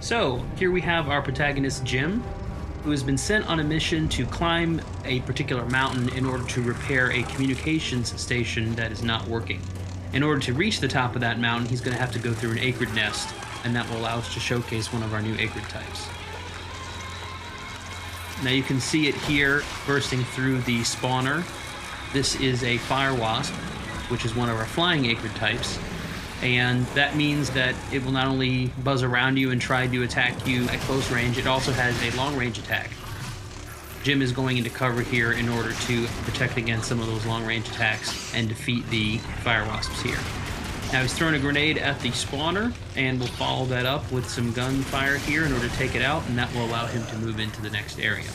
So, here we have our protagonist Jim, who has been sent on a mission to climb a particular mountain in order to repair a communications station that is not working. In order to reach the top of that mountain, he's going to have to go through an acrid nest, and that will allow us to showcase one of our new acrid types. Now you can see it here bursting through the spawner. This is a fire wasp, which is one of our flying acrid types. And that means that it will not only buzz around you and try to attack you at close range, it also has a long-range attack. Jim is going into cover here in order to protect against some of those long-range attacks and defeat the fire wasps here. Now he's throwing a grenade at the spawner, and we'll follow that up with some gunfire here in order to take it out, and that will allow him to move into the next area.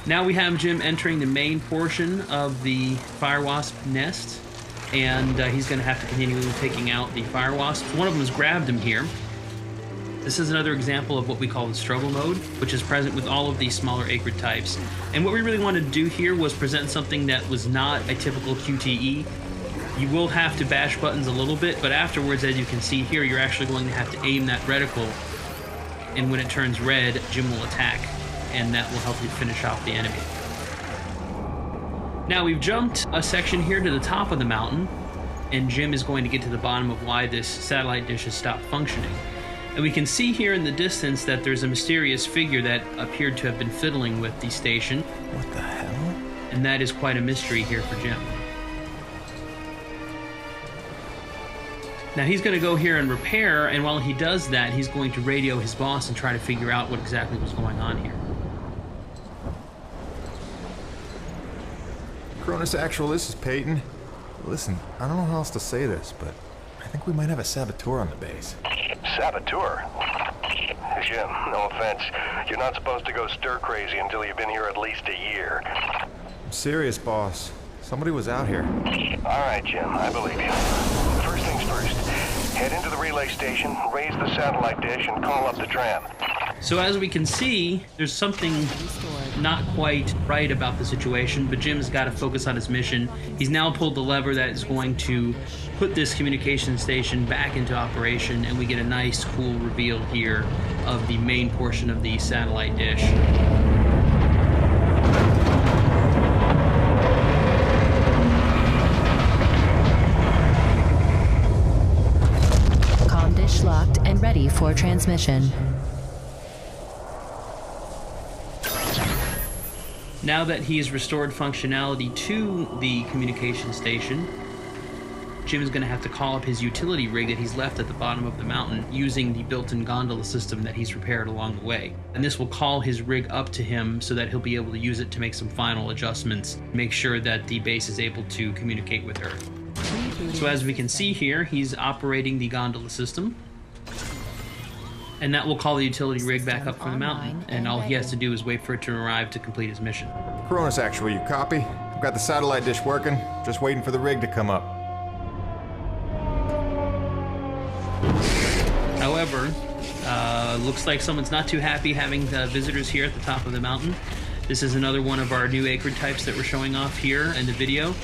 Now we have Jim entering the main portion of the fire wasp nest, and he's going to have to continue taking out the fire wasps. One of them has grabbed him here. This is another example of what we call the struggle mode, which is present with all of these smaller acrid types. And what we really wanted to do here was present something that was not a typical QTE. You will have to bash buttons a little bit, but afterwards, as you can see here, you're actually going to have to aim that reticle, and when it turns red, Jim will attack, and that will help you finish off the enemy. Now we've jumped a section here to the top of the mountain, and Jim is going to get to the bottom of why this satellite dish has stopped functioning. And we can see here in the distance that there's a mysterious figure that appeared to have been fiddling with the station. What the hell? And that is quite a mystery here for Jim. Now he's going to go here and repair, and while he does that, he's going to radio his boss and try to figure out what exactly was going on here. Cronus Actual, this is Peyton. Listen, I don't know how else to say this, but I think we might have a saboteur on the base. Saboteur? Jim, no offense. You're not supposed to go stir-crazy until you've been here at least a year. I'm serious, boss. Somebody was out here. All right, Jim, I believe you. First things first, head into the relay station, raise the satellite dish, and call up the tram. So as we can see, there's something not quite right about the situation, but Jim's got to focus on his mission. He's now pulled the lever that is going to put this communication station back into operation, and we get a nice, cool reveal here of the main portion of the satellite dish. Comm dish locked and ready for transmission. Now that he has restored functionality to the communication station, Jim is going to have to call up his utility rig that he's left at the bottom of the mountain using the built-in gondola system that he's repaired along the way. And this will call his rig up to him so that he'll be able to use it to make some final adjustments, make sure that the base is able to communicate with Earth. So as we can see here, he's operating the gondola system. And that will call the utility rig back up from the mountain, and all he has to do is wait for it to arrive to complete his mission. Cronus Actual, you copy? I've got the satellite dish working, just waiting for the rig to come up. However, looks like someone's not too happy having the visitors here at the top of the mountain. This is another one of our new acrid types that we're showing off here in the video.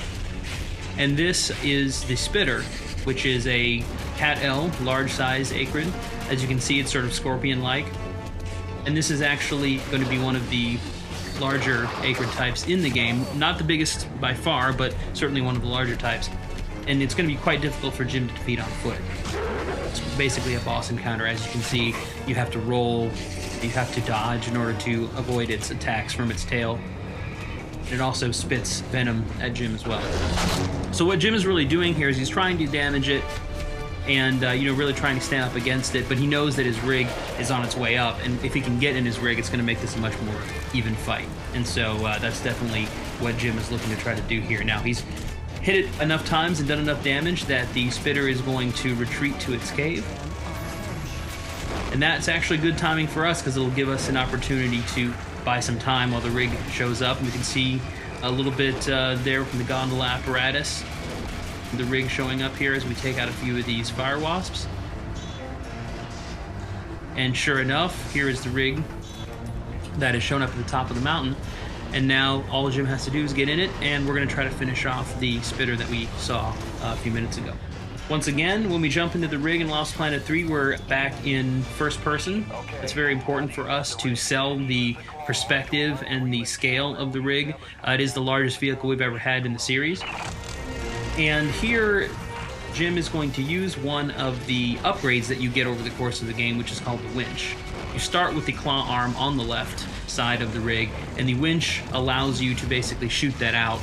And this is the spitter, which is a Cat L, large size acrid. As you can see, it's sort of scorpion-like. And this is actually going to be one of the larger acrid types in the game. Not the biggest by far, but certainly one of the larger types. And it's going to be quite difficult for Jim to defeat on foot. It's basically a boss encounter. As you can see, you have to roll, you have to dodge in order to avoid its attacks from its tail. It also spits venom at Jim as well. So what Jim is really doing here is he's trying to damage it and really trying to stand up against it, but he knows that his rig is on its way up, and if he can get in his rig, it's going to make this a much more even fight. And so that's definitely what Jim is looking to try to do here. Now, he's hit it enough times and done enough damage that the spitter is going to retreat to its cave. And that's actually good timing for us, because it'll give us an opportunity to buy some time while the rig shows up. And we can see a little bit there from the gondola apparatus, the rig showing up here as we take out a few of these fire wasps. And sure enough, here is the rig that is shown up at the top of the mountain. And now all Jim has to do is get in it, and we're going to try to finish off the spitter that we saw a few minutes ago. Once again, when we jump into the rig in Lost Planet 3, we're back in first person. It's very important for us to sell the perspective and the scale of the rig. It is the largest vehicle we've ever had in the series. And here, Jim is going to use one of the upgrades that you get over the course of the game, which is called the winch. You start with the claw arm on the left side of the rig, and the winch allows you to basically shoot that out.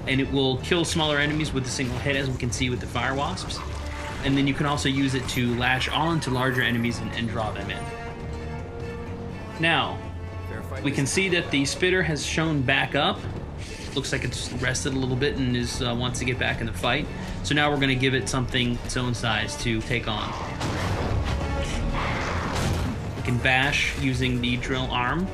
And it will kill smaller enemies with a single hit, as we can see with the fire wasps. And then you can also use it to lash on to larger enemies and draw them in. Now, we can see that the spitter has shown back up. Looks like it's rested a little bit and is wants to get back in the fight. So now we're going to give it something its own size to take on. We can bash using the drill arm,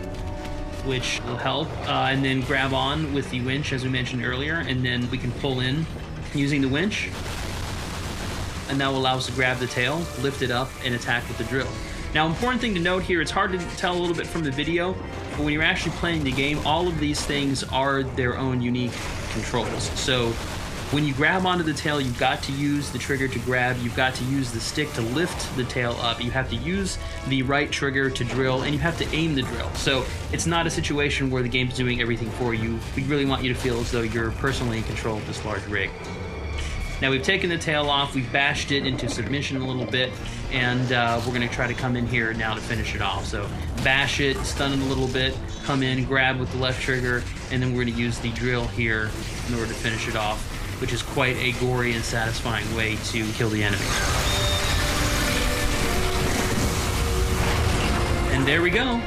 which will help, and then grab on with the winch, as we mentioned earlier, and then we can pull in using the winch, and that will allow us to grab the tail, lift it up, and attack with the drill. Now, important thing to note here, it's hard to tell a little bit from the video, but when you're actually playing the game, all of these things are their own unique controls. So when you grab onto the tail, you've got to use the trigger to grab, you've got to use the stick to lift the tail up, you have to use the right trigger to drill, and you have to aim the drill. So it's not a situation where the game's doing everything for you. We really want you to feel as though you're personally in control of this large rig. Now we've taken the tail off, we've bashed it into submission a little bit, and we're going to try to come in here now to finish it off. So bash it, stun it a little bit, come in, grab with the left trigger, and then we're going to use the drill here in order to finish it off, which is quite a gory and satisfying way to kill the enemy. And there we go.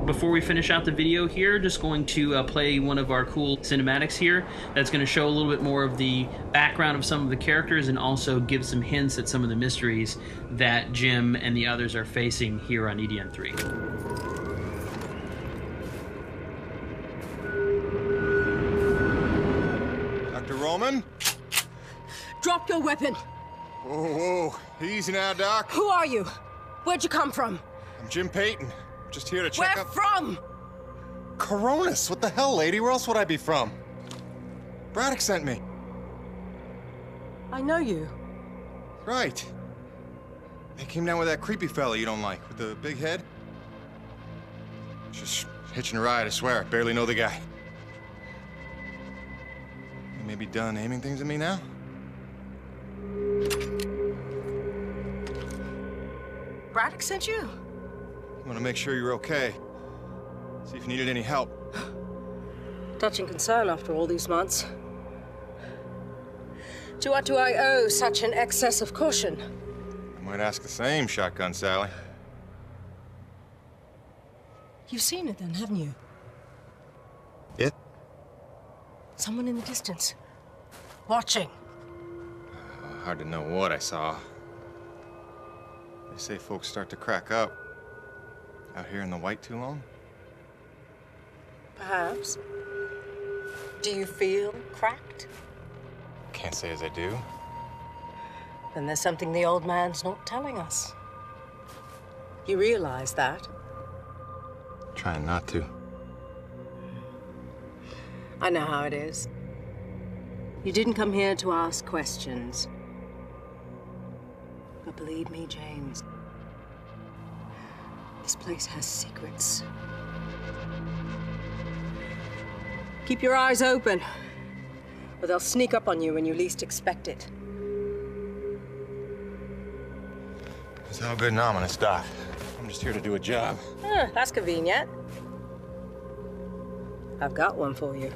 Before we finish out the video here, just going to play one of our cool cinematics here that's going to show a little bit more of the background of some of the characters and also give some hints at some of the mysteries that Jim and the others are facing here on EDN 3. Dr. Roman? Drop your weapon. Whoa, easy now, Doc. Who are you? Where'd you come from? I'm Jim Payton. Just here to check Where up... from? Coronis, what the hell, lady? Where else would I be from? Braddock sent me. I know you. Right. They came down with that creepy fella you don't like, with the big head. Just hitching a ride, I swear. Barely know the guy. You may be done aiming things at me now? Braddock sent you? I want to make sure you're okay. See if you needed any help. Touching concern after all these months. To what do I owe such an excess of caution? I might ask the same, Shotgun Sally. You've seen it then, haven't you? It? Someone in the distance. Watching. Hard to know what I saw. They say folks start to crack up. Out here in the white too long? Perhaps. Do you feel cracked? Can't say as I do. Then there's something the old man's not telling us. You realize that? Trying not to. I know how it is. You didn't come here to ask questions. But believe me, James, this place has secrets. Keep your eyes open, or they'll sneak up on you when you least expect it. It's all good and ominous, Doc. I'm just here to do a job. That's convenient. I've got one for you.